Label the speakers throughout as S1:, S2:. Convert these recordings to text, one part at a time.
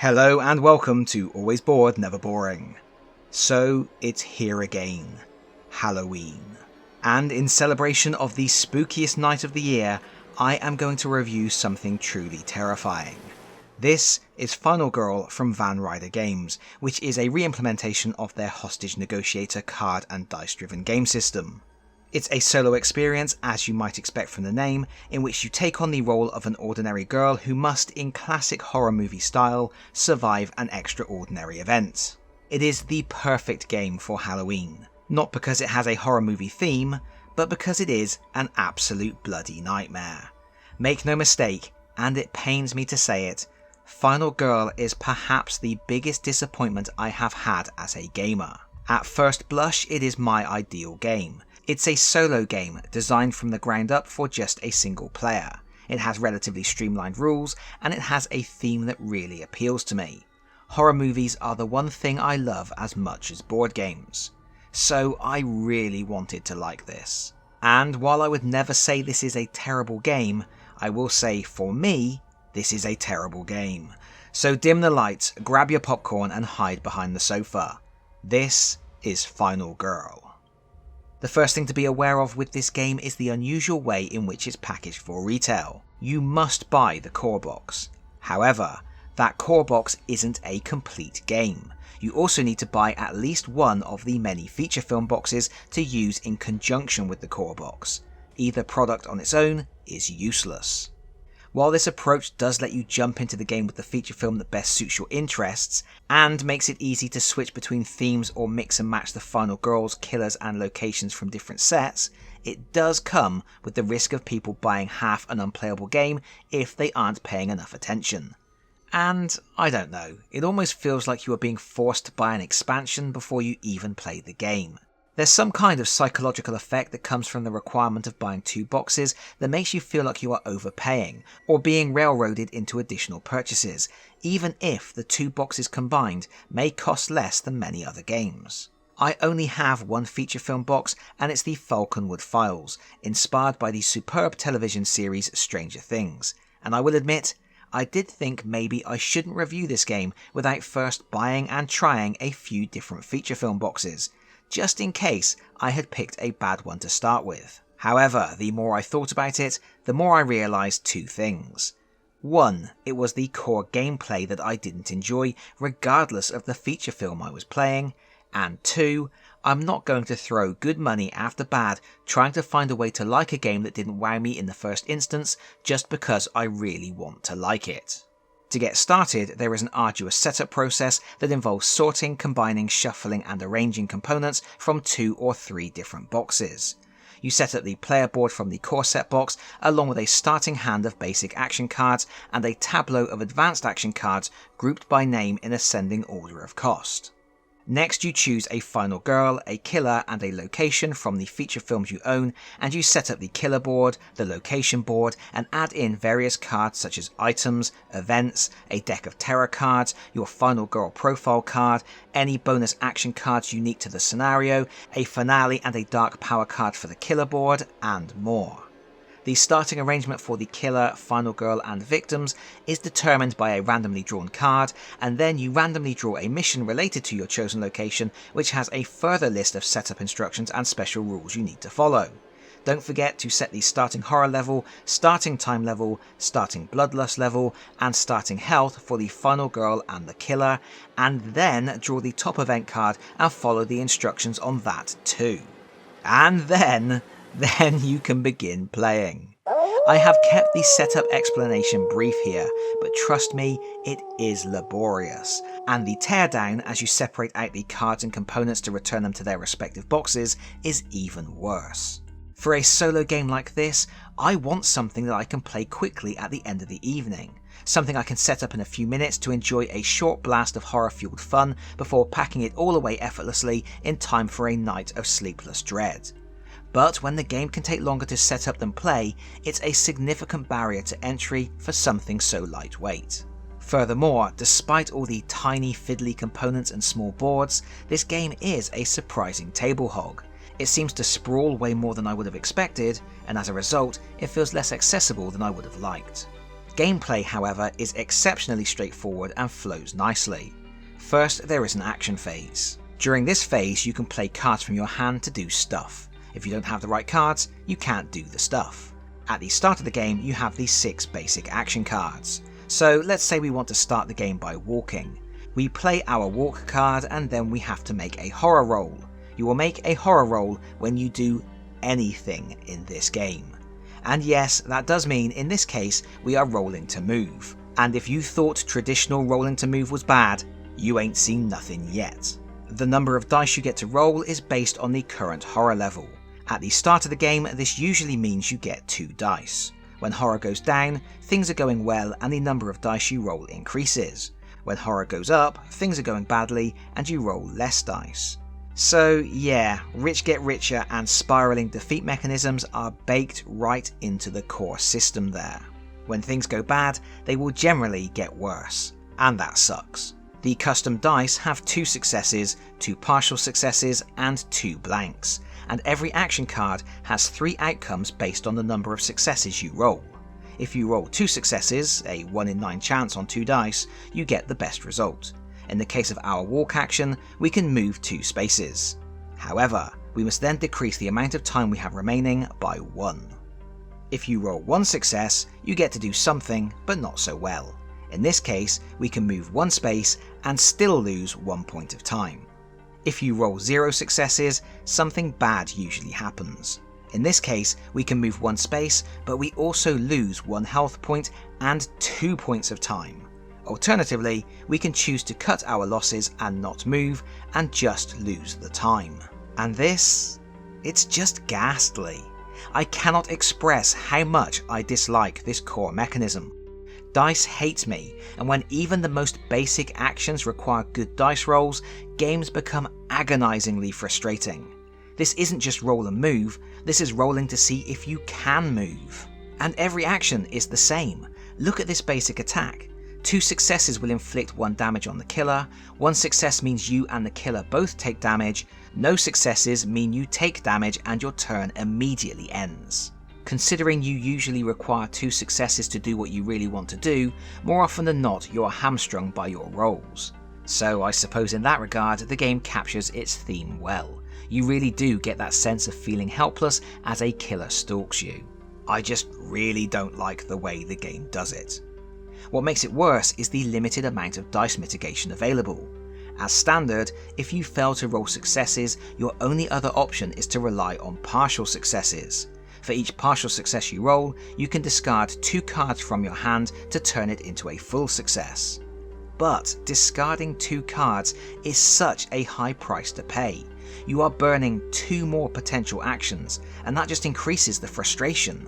S1: Hello and welcome to Always Bored, Never Boring. So it's here again, Halloween. And in celebration of the spookiest night of the year, I am going to review something truly terrifying. This is Final Girl from Van Ryder Games, which is a re-implementation of their Hostage Negotiator card and dice-driven game system. It's a solo experience, as you might expect from the name, in which you take on the role of an ordinary girl who must, in classic horror movie style, survive an extraordinary event. It is the perfect game for Halloween, not because it has a horror movie theme, but because it is an absolute bloody nightmare. Make no mistake, and it pains me to say it, Final Girl is perhaps the biggest disappointment I have had as a gamer. At first blush, it is my ideal game. It's a solo game designed from the ground up for just a single player. It has relatively streamlined rules, and it has a theme that really appeals to me. Horror movies are the one thing I love as much as board games. So I really wanted to like this. And while I would never say this is a terrible game, I will say for me, this is a terrible game. So dim the lights, grab your popcorn and hide behind the sofa. This is Final Girl. The first thing to be aware of with this game is the unusual way in which it's packaged for retail. You must buy the core box. However, that core box isn't a complete game. You also need to buy at least one of the many feature film boxes to use in conjunction with the core box. Either product on its own is useless. While this approach does let you jump into the game with the feature film that best suits your interests, and makes it easy to switch between themes or mix and match the Final Girls, killers and locations from different sets, it does come with the risk of people buying half an unplayable game if they aren't paying enough attention. And, I don't know, it almost feels like you are being forced to buy an expansion before you even play the game. There's some kind of psychological effect that comes from the requirement of buying two boxes that makes you feel like you are overpaying, or being railroaded into additional purchases, even if the two boxes combined may cost less than many other games. I only have one feature film box, and it's the Falconwood Files, inspired by the superb television series Stranger Things, and I will admit, I did think maybe I shouldn't review this game without first buying and trying a few different feature film boxes, just in case I had picked a bad one to start with. However, the more I thought about it, the more I realised two things. One, it was the core gameplay that I didn't enjoy, regardless of the feature film I was playing, and two, I'm not going to throw good money after bad trying to find a way to like a game that didn't wow me in the first instance just because I really want to like it. To get started, there is an arduous setup process that involves sorting, combining, shuffling and arranging components from 2 or 3 different boxes. You set up the player board from the core set box along with a starting hand of basic action cards and a tableau of advanced action cards grouped by name in ascending order of cost. Next you choose a Final Girl, a killer and a location from the feature films you own, and you set up the killer board, the location board and add in various cards such as items, events, a deck of terror cards, your Final Girl profile card, any bonus action cards unique to the scenario, a finale and a dark power card for the killer board, and more. The starting arrangement for the killer, Final Girl and victims is determined by a randomly drawn card, and then you randomly draw a mission related to your chosen location which has a further list of setup instructions and special rules you need to follow. Don't forget to set the starting horror level, starting time level, starting bloodlust level, and starting health for the Final Girl and the killer, and then draw the top event card and follow the instructions on that too. And then you can begin playing. I have kept the setup explanation brief here, but trust me, it is laborious, and the teardown as you separate out the cards and components to return them to their respective boxes is even worse. For a solo game like this, I want something that I can play quickly at the end of the evening, something I can set up in a few minutes to enjoy a short blast of horror-fueled fun before packing it all away effortlessly in time for a night of sleepless dread. But when the game can take longer to set up than play, it's a significant barrier to entry for something so lightweight. Furthermore, despite all the tiny fiddly components and small boards, this game is a surprising table hog. It seems to sprawl way more than I would have expected, and as a result, it feels less accessible than I would have liked. Gameplay, however, is exceptionally straightforward and flows nicely. First, there is an action phase. During this phase, you can play cards from your hand to do stuff. If you don't have the right cards, you can't do the stuff. At the start of the game, you have these 6 basic action cards. So let's say we want to start the game by walking. We play our walk card and then we have to make a horror roll. You will make a horror roll when you do anything in this game. And yes, that does mean in this case we are rolling to move. And if you thought traditional rolling to move was bad, you ain't seen nothing yet. The number of dice you get to roll is based on the current horror level. At the start of the game, this usually means you get 2 dice. When horror goes down, things are going well and the number of dice you roll increases. When horror goes up, things are going badly and you roll less dice. So yeah, rich get richer and spiraling defeat mechanisms are baked right into the core system there. When things go bad, they will generally get worse, and that sucks. The custom dice have 2 successes, 2 partial successes and 2 blanks, and every action card has 3 outcomes based on the number of successes you roll. If you roll 2 successes, a 1 in 9 chance on 2 dice, you get the best result. In the case of our walk action, we can move 2 spaces. However, we must then decrease the amount of time we have remaining by 1. If you roll 1 success, you get to do something, but not so well. In this case, we can move 1 space and still lose 1 point of time. If you roll 0 successes, something bad usually happens. In this case, we can move 1 space, but we also lose 1 health point and 2 points of time. Alternatively, we can choose to cut our losses and not move and just lose the time. And this, it's just ghastly. I cannot express how much I dislike this core mechanism. Dice hates me, and when even the most basic actions require good dice rolls, games become agonizingly frustrating. This isn't just roll and move, this is rolling to see if you can move. And every action is the same. Look at this basic attack. 2 successes will inflict 1 damage on the killer, 1 success means you and the killer both take damage, no successes mean you take damage and your turn immediately ends. Considering you usually require 2 successes to do what you really want to do, more often than not you are hamstrung by your rolls. So I suppose in that regard the game captures its theme well. You really do get that sense of feeling helpless as a killer stalks you. I just really don't like the way the game does it. What makes it worse is the limited amount of dice mitigation available. As standard, if you fail to roll successes, your only other option is to rely on partial successes. For each partial success you roll, you can discard 2 cards from your hand to turn it into a full success. But discarding 2 cards is such a high price to pay. You are burning 2 more potential actions, and that just increases the frustration.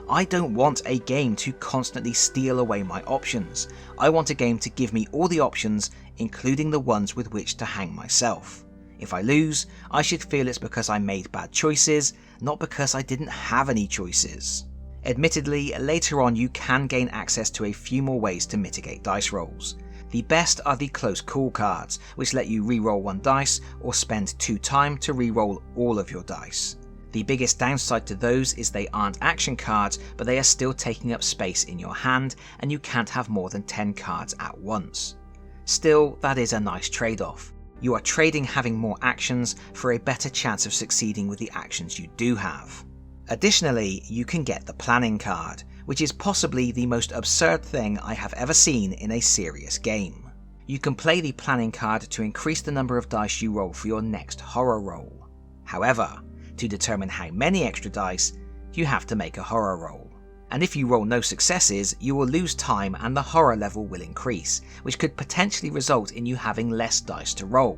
S1: I don't want a game to constantly steal away my options. I want a game to give me all the options, including the ones with which to hang myself. If I lose, I should feel it's because I made bad choices, not because I didn't have any choices. Admittedly, later on you can gain access to a few more ways to mitigate dice rolls. The best are the close call cards, which let you reroll 1 dice or spend 2 time to reroll all of your dice. The biggest downside to those is they aren't action cards, but they are still taking up space in your hand and you can't have more than 10 cards at once. Still, that is a nice trade-off. You are trading having more actions for a better chance of succeeding with the actions you do have. Additionally, you can get the planning card, which is possibly the most absurd thing I have ever seen in a serious game. You can play the planning card to increase the number of dice you roll for your next horror roll. However, to determine how many extra dice, you have to make a horror roll. And if you roll no successes, you will lose time and the horror level will increase, which could potentially result in you having less dice to roll.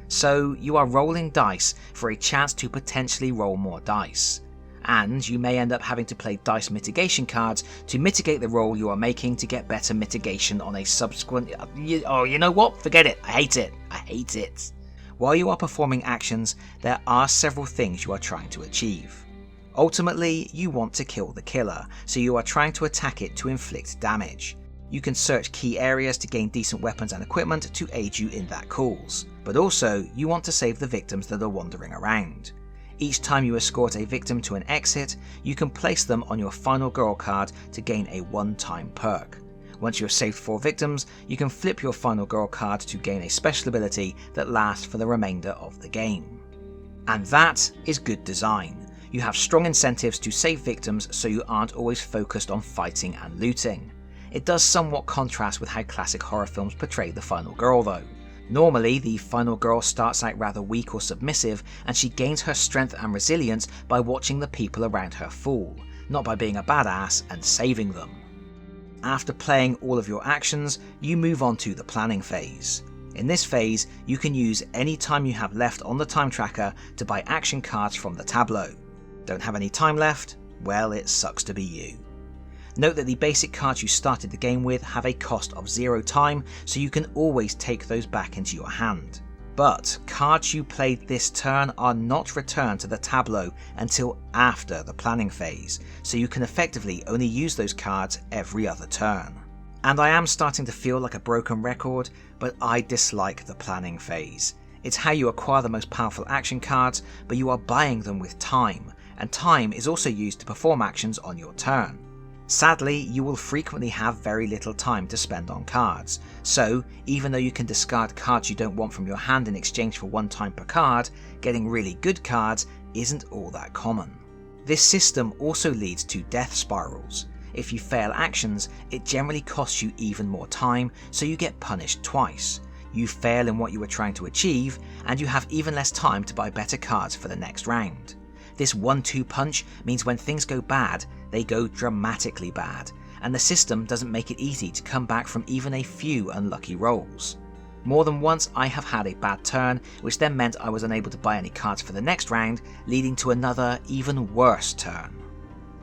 S1: So you are rolling dice for a chance to potentially roll more dice. And you may end up having to play dice mitigation cards to mitigate the roll you are making to get better mitigation on a subsequent... Oh, you know what? Forget it. I hate it. I hate it. While you are performing actions, there are several things you are trying to achieve. Ultimately, you want to kill the killer, so you are trying to attack it to inflict damage. You can search key areas to gain decent weapons and equipment to aid you in that cause, but also you want to save the victims that are wandering around. Each time you escort a victim to an exit, you can place them on your final girl card to gain a one-time perk. Once you have saved 4 victims, you can flip your final girl card to gain a special ability that lasts for the remainder of the game. And that is good design. You have strong incentives to save victims so you aren't always focused on fighting and looting. It does somewhat contrast with how classic horror films portray the final girl though. Normally, the final girl starts out rather weak or submissive, and she gains her strength and resilience by watching the people around her fall, not by being a badass and saving them. After playing all of your actions, you move on to the planning phase. In this phase, you can use any time you have left on the time tracker to buy action cards from the tableau. Don't have any time left? Well, it sucks to be you. Note that the basic cards you started the game with have a cost of 0 time, so you can always take those back into your hand. But cards you played this turn are not returned to the tableau until after the planning phase, so you can effectively only use those cards every other turn. And I am starting to feel like a broken record, but I dislike the planning phase. It's how you acquire the most powerful action cards, but you are buying them with time, and time is also used to perform actions on your turn. Sadly, you will frequently have very little time to spend on cards, so even though you can discard cards you don't want from your hand in exchange for 1 time per card, getting really good cards isn't all that common. This system also leads to death spirals. If you fail actions, it generally costs you even more time, so you get punished twice. You fail in what you were trying to achieve, and you have even less time to buy better cards for the next round. This 1-2 punch means when things go bad, they go dramatically bad, and the system doesn't make it easy to come back from even a few unlucky rolls. More than once I have had a bad turn, which then meant I was unable to buy any cards for the next round, leading to another, even worse turn.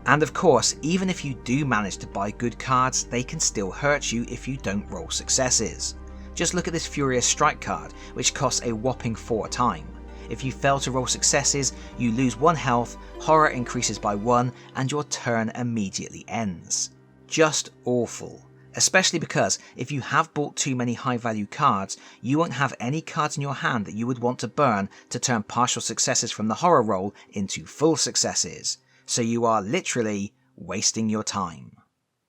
S1: And of course, even if you do manage to buy good cards, they can still hurt you if you don't roll successes. Just look at this Furious Strike card, which costs a whopping 4 time. If you fail to roll successes, you lose 1 health, horror increases by 1, and your turn immediately ends. Just awful. Especially because if you have bought too many high value cards, you won't have any cards in your hand that you would want to burn to turn partial successes from the horror roll into full successes. So you are literally wasting your time.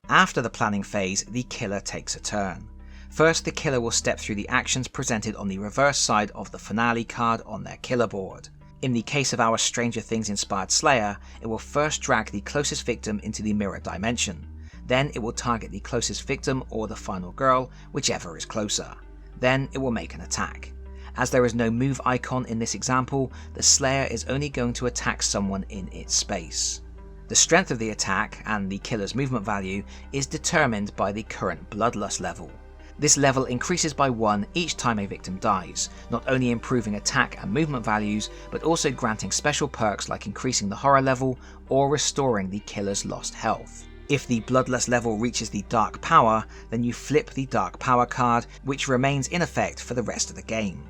S1: After the planning phase, the killer takes a turn. First, the killer will step through the actions presented on the reverse side of the finale card on their killer board. In the case of our Stranger Things inspired Slayer, it will first drag the closest victim into the mirror dimension. Then it will target the closest victim or the final girl, whichever is closer. Then it will make an attack. As there is no move icon in this example, the Slayer is only going to attack someone in its space. The strength of the attack, and the killer's movement value, is determined by the current Bloodlust level. This level increases by 1 each time a victim dies, not only improving attack and movement values, but also granting special perks like increasing the horror level or restoring the killer's lost health. If the Bloodlust level reaches the Dark Power, then you flip the Dark Power card, which remains in effect for the rest of the game.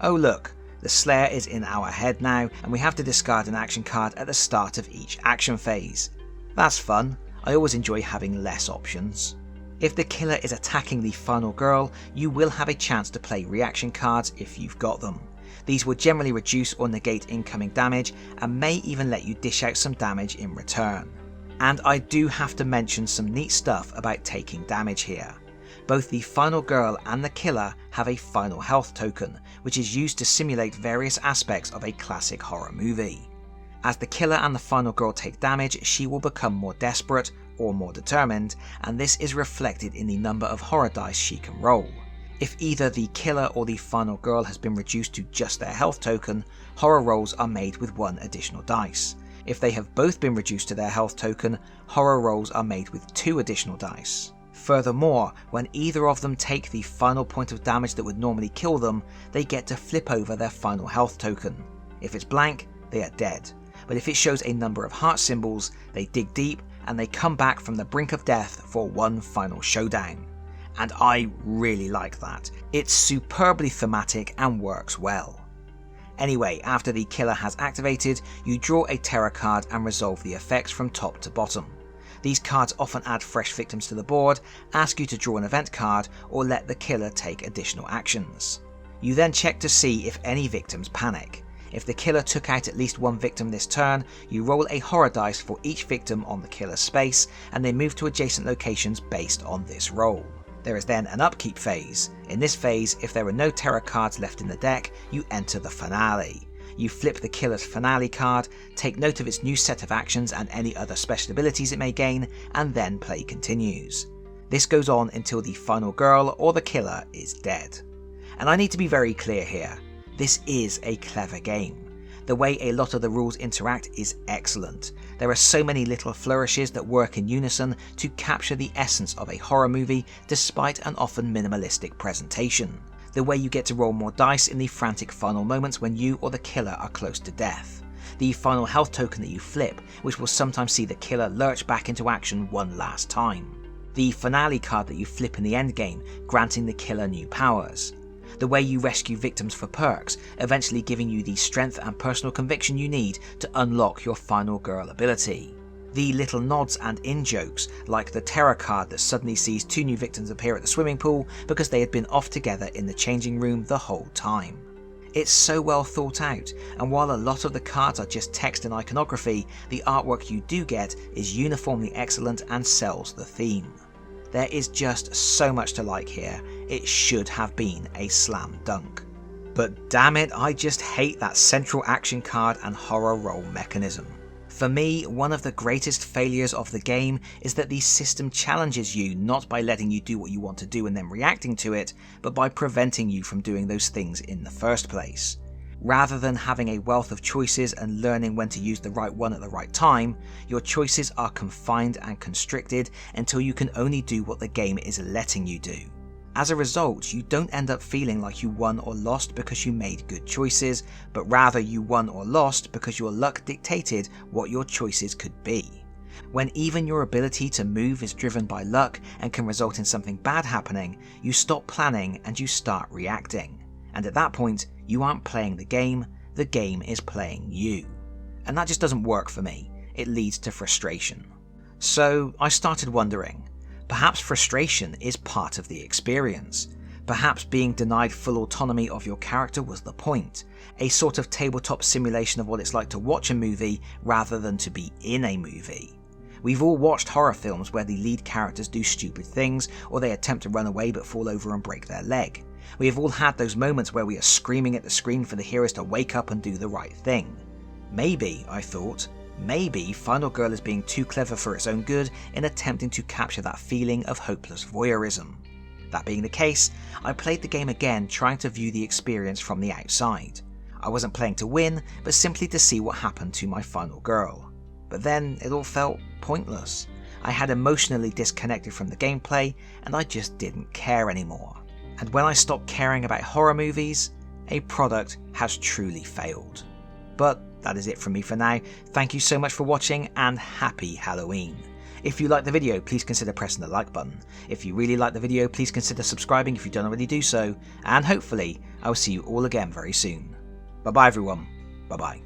S1: Oh look, the Slayer is in our head now, and we have to discard an action card at the start of each action phase. That's fun. I always enjoy having less options. If the killer is attacking the final girl, you will have a chance to play reaction cards if you've got them. These will generally reduce or negate incoming damage, and may even let you dish out some damage in return. And I do have to mention some neat stuff about taking damage here. Both the final girl and the killer have a final health token, which is used to simulate various aspects of a classic horror movie. As the killer and the final girl take damage, she will become more desperate or more determined, and this is reflected in the number of horror dice she can roll. If either the killer or the final girl has been reduced to just their health token, horror rolls are made with 1 additional dice. If they have both been reduced to their health token, horror rolls are made with 2 additional dice. Furthermore, when either of them take the final point of damage that would normally kill them, they get to flip over their final health token. If it's blank, they are dead, but if it shows a number of heart symbols, they dig deep and they come back from the brink of death for one final showdown. And I really like that. It's superbly thematic and works well. Anyway, after the killer has activated, you draw a terror card and resolve the effects from top to bottom. These cards often add fresh victims to the board, ask you to draw an event card, or let the killer take additional actions. You then check to see if any victims panic. If the killer took out at least one victim this turn, you roll a horror dice for each victim on the killer's space, and they move to adjacent locations based on this roll. There is then an upkeep phase. In this phase, if there are no terror cards left in the deck, you enter the finale. You flip the killer's finale card, take note of its new set of actions and any other special abilities it may gain, and then play continues. This goes on until the final girl or the killer is dead. And I need to be very clear here, this is a clever game. The way a lot of the rules interact is excellent. There are so many little flourishes that work in unison to capture the essence of a horror movie despite an often minimalistic presentation. The way you get to roll more dice in the frantic final moments when you or the killer are close to death. The final health token that you flip, which will sometimes see the killer lurch back into action one last time. The finale card that you flip in the endgame, granting the killer new powers. The way you rescue victims for perks, eventually giving you the strength and personal conviction you need to unlock your final girl ability. The little nods and in-jokes, like the terror card that suddenly sees 2 new victims appear at the swimming pool because they had been off together in the changing room the whole time. It's so well thought out, and while a lot of the cards are just text and iconography, the artwork you do get is uniformly excellent and sells the theme. There is just so much to like here, it should have been a slam dunk. But damn it, I just hate that central action card and horror roll mechanism. For me, one of the greatest failures of the game is that the system challenges you not by letting you do what you want to do and then reacting to it, but by preventing you from doing those things in the first place. Rather than having a wealth of choices and learning when to use the right one at the right time, your choices are confined and constricted until you can only do what the game is letting you do. As a result, you don't end up feeling like you won or lost because you made good choices, but rather you won or lost because your luck dictated what your choices could be. When even your ability to move is driven by luck and can result in something bad happening, you stop planning and you start reacting. And at that point, you aren't playing the game is playing you. And that just doesn't work for me. It leads to frustration. So I started wondering, perhaps frustration is part of the experience. Perhaps being denied full autonomy of your character was the point, a sort of tabletop simulation of what it's like to watch a movie rather than to be in a movie. We've all watched horror films where the lead characters do stupid things, or they attempt to run away but fall over and break their leg. We have all had those moments where we are screaming at the screen for the heroes to wake up and do the right thing. Maybe, I thought, maybe Final Girl is being too clever for its own good in attempting to capture that feeling of hopeless voyeurism. That being the case, I played the game again trying to view the experience from the outside. I wasn't playing to win, but simply to see what happened to my Final Girl. But then it all felt pointless. I had emotionally disconnected from the gameplay and I just didn't care anymore. And when I stopped caring about horror movies, a product has truly failed. But that is it from me for now. Thank you so much for watching and happy Halloween. If you liked the video, please consider pressing the like button. If you really liked the video, please consider subscribing if you don't already do so. And hopefully, I will see you all again very soon. Bye bye everyone. Bye bye.